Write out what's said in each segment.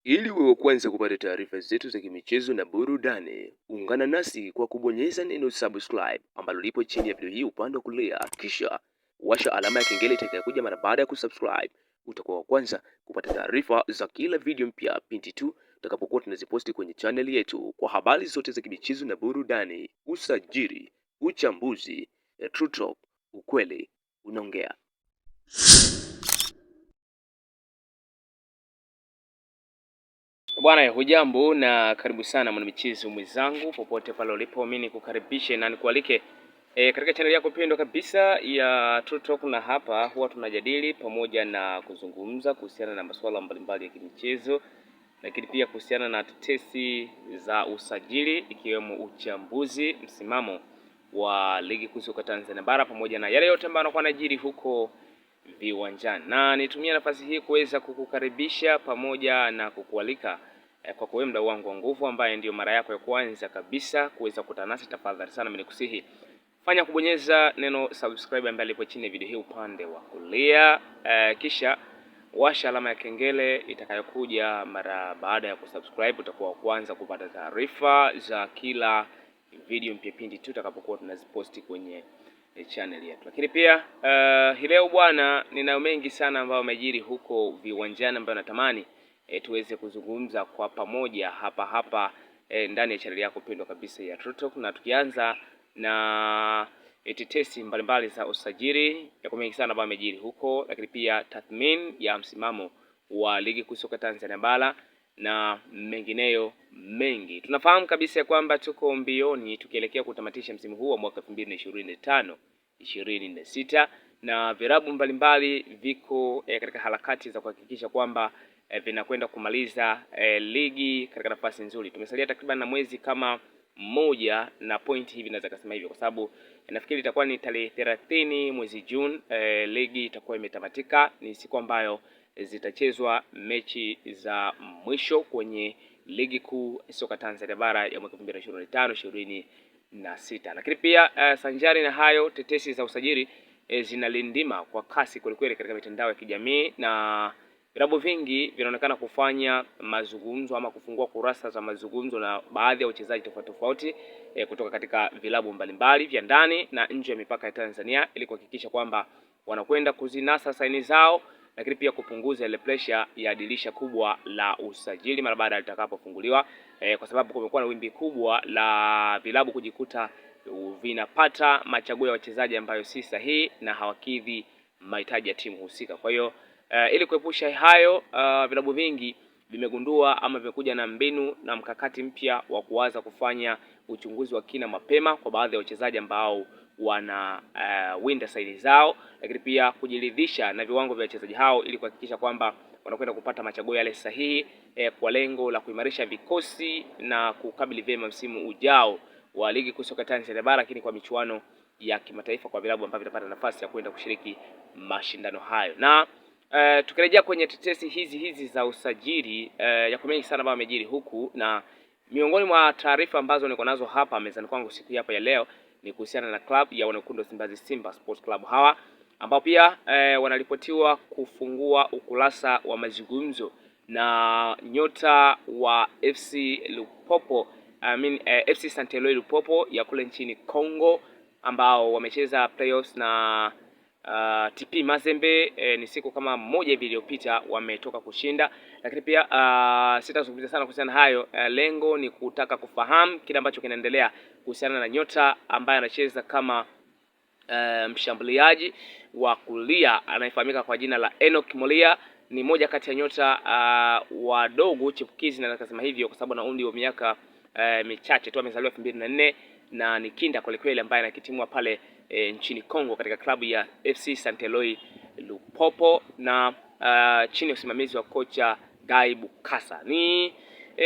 Ili wewe kwanza kupata taarifa zetu za kimichezo na burudani, ungana nasi kwa kubonyeza neno subscribe ambalo lipo chini ya video hii upande wa kulia, kisha washa alama ya kengele itakayokuja mara baada ya kusubscribe. Utakuwa wa kwanza kupata taarifa za kila video mpya pindi tu tutakapokuwa tunaziposti kwenye channel yetu, kwa habari zote za kimichezo na burudani, usajili, uchambuzi, True Talk, ukweli unaongea. Bwana, hujambo na karibu sana mwanamichezo mwenzangu popote pale ulipo, mimi nikukaribishe na nikualike katika channel yako pendwa kabisa ya True Talk, na hapa huwa tunajadili pamoja na kuzungumza kuhusiana na masuala mbalimbali ya kimichezo, lakini pia kuhusiana na tetesi za usajili, ikiwemo uchambuzi, msimamo wa ligi kuu soka Tanzania bara pamoja na yale yote ambayo yanakuwa yanajiri huko viwanjani. Na nitumia nafasi hii kuweza kukukaribisha pamoja na kukualika kwa kuwe mdau wangu wa nguvu, ambaye ndio mara yako ya kwanza kabisa kuweza kukutana nasi, tafadhali sana nikusihi fanya kubonyeza neno subscribe ambayo lipo chini ya video hii upande wa kulia, kisha washa alama ya kengele itakayokuja mara baada ya kusubscribe. Utakuwa wa kwanza kupata taarifa za kila video mpya pindi tu tutakapokuwa tunaziposti kwenye channel yetu. Lakini pia hii leo bwana, ninayo mengi sana ambayo yamejiri huko viwanjani ambayo natamani tuweze kuzungumza kwa pamoja hapa ndani ya channel yako pendwa kabisa ya True Talk, na tukianza na tetesi mbalimbali za usajili, yako mengi sana ambayo yamejiri huko, lakini pia tathmini ya msimamo wa ligi kuu soka Tanzania bara na mengineyo mengi. Tunafahamu kabisa kwamba tuko mbioni tukielekea kutamatisha msimu huu wa mwaka 2025-26 na virabu mbalimbali viko katika harakati za kuhakikisha kwamba vinakwenda kumaliza ligi katika nafasi nzuri. Tumesalia takriban na mwezi kama moja na point hivi, naweza kusema hivyo, kwa sababu nafikiri itakuwa ni tarehe 30 mwezi June, ligi itakuwa imetamatika. Ni siku ambayo zitachezwa mechi za mwisho kwenye ligi kuu soka Tanzania bara ya mwaka 2025-26. Lakini pia sanjari na hayo, tetesi za usajili zinalindima kwa kasi kwelikweli katika mitandao ya kijamii, na vilabu vingi vinaonekana kufanya mazungumzo ama kufungua kurasa za mazungumzo na baadhi ya wachezaji tofauti kutoka katika vilabu mbalimbali vya ndani na nje ya mipaka ya Tanzania, ili kuhakikisha kwamba wanakwenda kuzinasa saini zao, lakini pia kupunguza ile pressure ya dirisha kubwa la usajili mara baada litakapofunguliwa, kwa sababu kumekuwa na wimbi kubwa la vilabu kujikuta vinapata machaguo ya wachezaji ambayo si sahihi na hawakidhi mahitaji ya timu husika. Kwa hiyo ili kuepusha hayo, vilabu vingi vimegundua ama vimekuja na mbinu na mkakati mpya wa kuanza kufanya uchunguzi wa kina mapema kwa baadhi ya wachezaji ambao wana winda saini zao, lakini pia kujiridhisha na viwango vya wachezaji hao ili kuhakikisha kwamba wanakwenda kupata machaguo yale sahihi kwa lengo la kuimarisha vikosi na kukabili vyema msimu ujao wa ligi kuu soka Tanzania bara, lakini kwa michuano ya kimataifa kwa vilabu ambavyo vitapata nafasi ya kwenda kushiriki mashindano hayo. Na tukirejea kwenye tetesi hizi za usajili, yako mengi sana ambayo yamejiri huku, na miongoni mwa taarifa ambazo niko nazo hapa mezani kwangu siku hapa ya leo ni kuhusiana na club ya Wanakundu Simbazi Simba Sports Club hawa ambao pia wanaripotiwa kufungua ukurasa wa mazungumzo na nyota wa FC Lupopo, FC Saint Eloi Lupopo ya kule nchini Kongo, ambao wamecheza playoffs na TP Mazembe ni siku kama moja hivi iliyopita, wametoka kushinda. Lakini pia sitazungumzia sana kuhusiana hayo, lengo ni kutaka kufahamu kile ambacho kinaendelea kuhusiana na nyota ambaye anacheza kama mshambuliaji wa kulia anayefahamika kwa jina la Enoch Molia. Ni moja kati ya nyota wadogo chipukizi, na nasema hivyo kwa sababu ana umri wa miaka michache tu, amezaliwa 2004 na ni kinda kwa kweli ambaye anakitimua pale nchini Kongo katika klabu ya FC Saint Eloi Lupopo na chini ya usimamizi wa kocha Guy Bukasa. Ni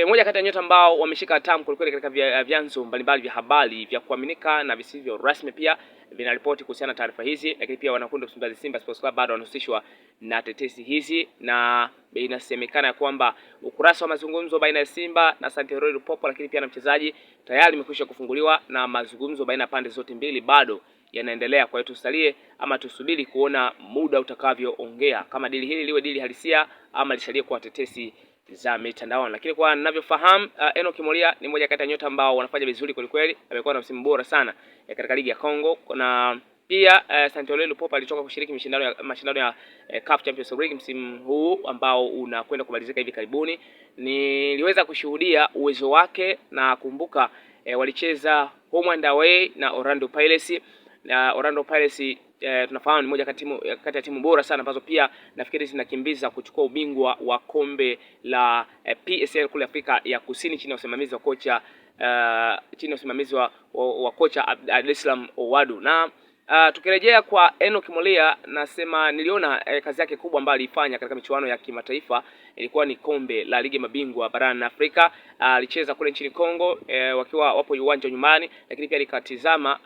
moja kati ya nyota ambao wameshika hatamu kwa kweli katika vyanzo mbalimbali vya habari vya kuaminika na visivyo rasmi pia vinaripoti kuhusiana na taarifa hizi. Lakini pia Wanakundu Simbazi Simba Sports Club bado wanahusishwa na tetesi hizi, na inasemekana kwamba ukurasa wa mazungumzo baina ya Simba na Saint Eloi Lupopo, lakini pia na mchezaji tayari imekwisha kufunguliwa na mazungumzo baina ya pande zote mbili bado yanaendelea. Kwa hiyo tusalie ama tusubiri kuona muda utakavyoongea kama dili hili liwe dili halisia ama lishalie kwa tetesi za mitandao. Lakini kwa ninavyofahamu, Enock Molia ni mmoja kati ya nyota ambao wanafanya vizuri kweli kweli. Amekuwa na msimu bora sana katika ligi ya Kongo, na pia Santiago Lupopo alitoka kushiriki mashindano ya CAF Champions League msimu huu ambao unakwenda kumalizika hivi karibuni. Niliweza kushuhudia uwezo wake, na kumbuka walicheza home and away na Orlando Pirates, na Orlando Pirates tunafahamu ni moja kati ya timu bora sana ambazo pia nafikiri zinakimbiza kuchukua ubingwa wa kombe la PSL kule Afrika ya Kusini chini ya usimamizi wa kocha Abdeslam Owadu. Na tukirejea kwa Enock Molia, nasema niliona kazi yake kubwa ambayo alifanya katika michuano ya kimataifa ilikuwa ni kombe la ligi mabingwa barani Afrika. Alicheza kule nchini Kongo wakiwa wapo uwanja nyumbani, lakini pia alikatizama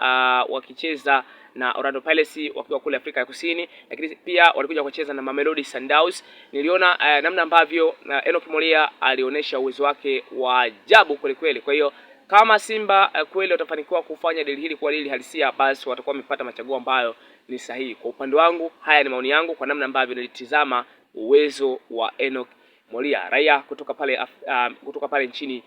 wakicheza na Orlando Pirates wakiwa kule Afrika ya Kusini, lakini pia walikuja kucheza na Mamelodi Sundowns. Niliona namna ambavyo Enock Molia alionyesha uwezo wake wa ajabu kweli kweli. Kwa hiyo kama Simba kweli watafanikiwa kufanya dili hili kwa dili halisia, basi watakuwa wamepata machaguo ambayo ni sahihi. Kwa upande wangu, haya ni maoni yangu kwa namna ambavyo nilitizama uwezo wa Enock Molia, raia kutoka pale nchini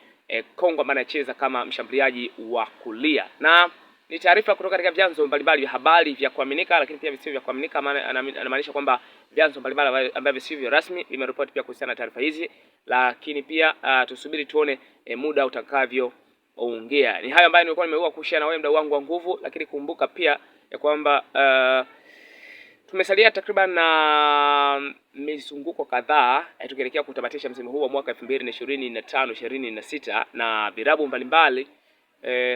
Kongo, ambaye anacheza kama mshambuliaji wa kulia. Na ni taarifa kutoka katika vyanzo mbalimbali vya habari vya kuaminika, lakini pia visivyo vya kuaminika. Anamaanisha kwamba vyanzo mbalimbali ambavyo visivyo rasmi vimeripoti pia kuhusiana na taarifa hizi, lakini pia tusubiri tuone muda utakavyoongea. Ni hayo ambayo nilikuwa nimeua kushare na wewe mdau wangu wa nguvu, lakini kumbuka pia ya kwamba tumesalia takriban na mizunguko kadhaa tukielekea kutamatisha msimu huu wa mwaka 2025-26 na virabu mbalimbali.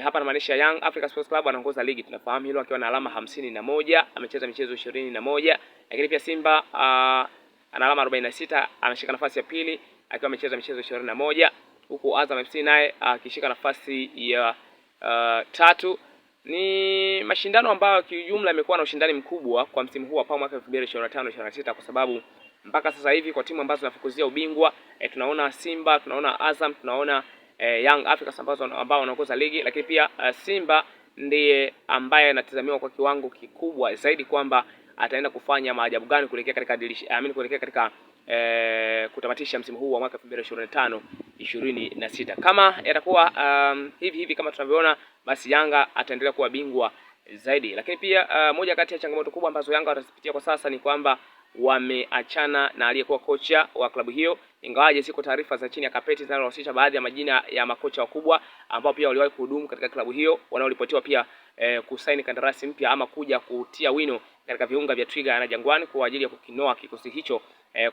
Hapa namaanisha Young Africa Sports Club anaongoza ligi, tunafahamu hilo, akiwa na alama 51, amecheza michezo 21. Lakini pia Simba ana alama 46, anashika nafasi ya pili akiwa amecheza michezo 21, huku Azam FC naye akishika nafasi ya tatu. Ni mashindano ambayo kiujumla yamekuwa na ushindani mkubwa kwa msimu huu hapa mwaka 2025-26, kwa sababu mpaka sasa hivi kwa timu ambazo zinafukuzia ubingwa tunaona Simba, tunaona Azam, tunaona Young Africa ambao wanaongoza ligi, lakini pia Simba ndiye ambaye anatazamiwa kwa kiwango kikubwa zaidi kwamba ataenda kufanya maajabu gani kuelekea katika kutamatisha msimu huu wa mwaka 2025-26. Kama yatakuwa hivi kama tunavyoona, basi Yanga ataendelea kuwa bingwa zaidi. Lakini pia moja kati ya changamoto kubwa ambazo Yanga watazipitia kwa sasa ni kwamba wameachana na aliyekuwa kocha wa klabu hiyo, ingawaje ziko taarifa za chini ya kapeti zinazohusisha baadhi ya majina ya makocha wakubwa ambao pia waliwahi kuhudumu katika klabu hiyo, wanaoripotiwa pia kusaini kandarasi mpya ama kuja kutia wino katika viunga vya Twiga na Jangwani kwa ajili ya kukinoa kikosi hicho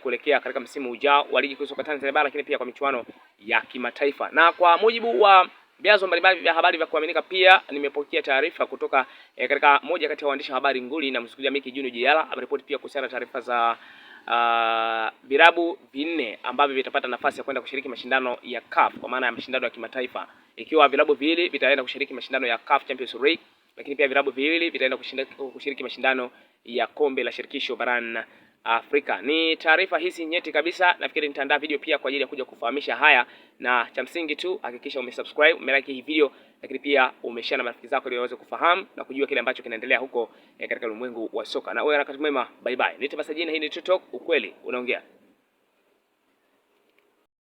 kuelekea katika msimu ujao wa ligi kuu soka Tanzania bara, lakini pia kwa michuano ya kimataifa. Na kwa mujibu wa vyanzo mbalimbali vya habari vya kuaminika, pia nimepokea taarifa kutoka katika moja kati ya waandishi wa habari nguli na msukulia Miki Junior Jiala, ameripoti pia kuhusiana na taarifa za virabu vinne ambavyo vitapata nafasi ya kwenda kushiriki mashindano ya CAF, kwa maana ya mashindano ya kimataifa, ikiwa virabu viwili vitaenda kushiriki mashindano ya CAF Champions League, lakini pia virabu viwili vitaenda kushiriki mashindano ya kombe la shirikisho barani Afrika. Ni taarifa hizi nyeti kabisa, nafikiri nitaandaa video pia kwa ajili ya kuja kufahamisha haya, na cha msingi tu hakikisha umesubscribe, umelike hii video, lakini pia umeshare na marafiki zako ili waweze kufahamu na kujua kile ambacho kinaendelea huko katika ulimwengu wa soka. Na wewe wakati mwema, bye bye. Nita Masajini, hii ni TikTok, ukweli unaongea.